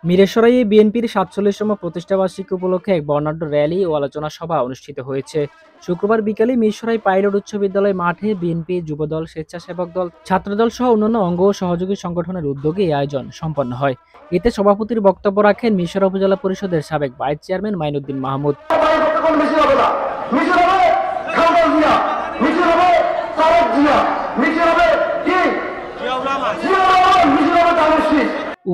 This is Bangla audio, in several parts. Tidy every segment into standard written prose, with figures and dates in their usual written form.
মিরসরাইয়ে বিএনপির ৪৭তম প্রতিষ্ঠাবার্ষিকী উপলক্ষে এক বর্ণাঢ্য র্যালি ও আলোচনা সভা অনুষ্ঠিত হয়েছে। শুক্রবার বিকেলে মিরসরাই পাইলট উচ্চ বিদ্যালয় মাঠে বিএনপি, যুবদল, স্বেচ্ছাসেবক দল, ছাত্রদল সহ অন্যান্য অঙ্গ ও সহযোগী সংগঠনের উদ্যোগে এই আয়োজন সম্পন্ন হয়। এতে সভাপতির বক্তব্য রাখেন মিরসরাই উপজেলা পরিষদের সাবেক ভাইস চেয়ারম্যান মাইনুদ্দিন মাহমুদ।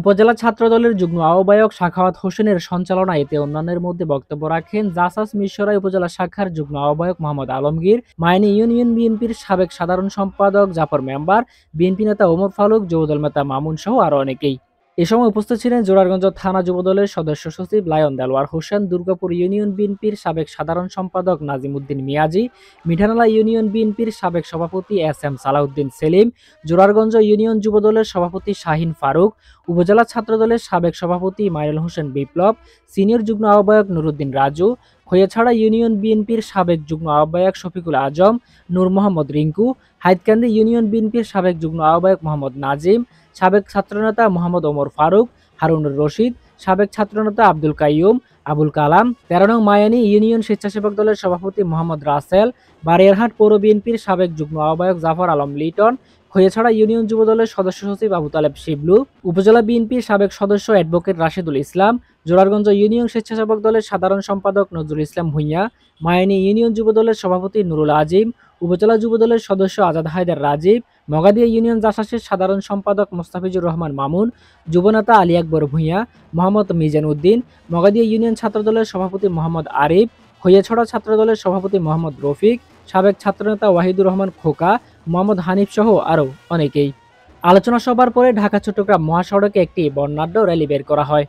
উপজেলা ছাত্রদলের যুগ্ম আহ্বায়ক সাখাওয়াত হোসেনের সঞ্চালনায় এতে অন্যান্যের মধ্যে বক্তব্য রাখেন জাসাস মিরসরাই উপজেলা শাখার যুগ্ম আহ্বায়ক মোহাম্মদ আলমগীর, মাইনী ইউনিয়ন বিএনপির সাবেক সাধারণ সম্পাদক জাফর মেম্বার, বিএনপি নেতা ওমর ফারুক, যুবদল নেতা মামুন সহ আরও অনেকেই। এ সময় উপস্থিত ছিলেন জোরারগঞ্জ থানা যুবদলের সদস্য সচিব লায়ন দেলোয়ার হোসেন, দুর্গাপুর ইউনিয়ন বিএনপির সাবেক সাধারণ সম্পাদক নাজিম উদ্দিন মিয়াজি, মিঠানালা ইউনিয়ন বিএনপির সাবেক সভাপতি S M Salauddin Selim, Zorarganj union যুবদলের সভাপতি শাহিন ফারুক, উপজেলা ছাত্রদলের সাবেক সভাপতি মাইনুল হোসেন বিপ্লব, সিনিয়র যুগ্ম আহ্বায়ক নুরুদ্দিন রাজু, খৈয়াছড়া ইউনিয়ন বিএনপির সাবেক যুগ্ম আহ্বায়ক শফিকুল আজম, নূর মোহাম্মদ রিঙ্কু, হাইতকান্দি ইউনিয়ন বিএনপির সাবেক যুগ্ম আহ্বায়ক মোহাম্মদ নাজিম, সাবেক ছাত্রনেতা মোহাম্মদ ওমর ফারুক, হারুনুর রশিদ, সাবেক ছাত্রনেতা আব্দুল কাইয়ুম, আবুল কালাম, ১৩ নং মায়ানী ইউনিয়ন স্বেচ্ছাসেবক দলের সভাপতি মোহাম্মদ রাসেল, বারিয়ারহাট পৌর বিএনপির সাবেক যুগ্ম আহ্বায়ক জাফর আলম লিটন, খৈয়াছড়া ইউনিয়ন যুবদলের সদস্য সচিব আবু তালেব শিবলু, উপজেলা বিএনপির সাবেক সদস্য অ্যাডভোকেট রাশেদুল ইসলাম, জোরারগঞ্জ ইউনিয়ন স্বেচ্ছাসেবক দলের সাধারণ সম্পাদক নজরুল ইসলাম ভূঁইয়া, মায়ানী ইউনিয়ন যুবদলের সভাপতি নুরুল আজিম, উপজেলা যুবদলের সদস্য আজাদ হায়দার রাজীব, মগাদিয়া ইউনিয়ন জাসাসের সাধারণ সম্পাদক মোস্তাফিজুর রহমান মামুন, যুবনেতা আলী আকবর ভূঁইয়া, মোহাম্মদ মিজান উদ্দিন, মগাদিয়া ইউনিয়ন ছাত্রদলের সভাপতি মোহাম্মদ আরিফ, খৈয়াছড়া ছাত্রদলের সভাপতি মোহাম্মদ রফিক, সাবেক ছাত্রনেতা ওয়াহিদুর রহমান খোকা, মোহাম্মদ হানিফ সহ আরও অনেকেই। আলোচনা সভার পরে ঢাকা চট্টগ্রাম মহাসড়কে একটি বর্ণাঢ্য র্যালি বের করা হয়।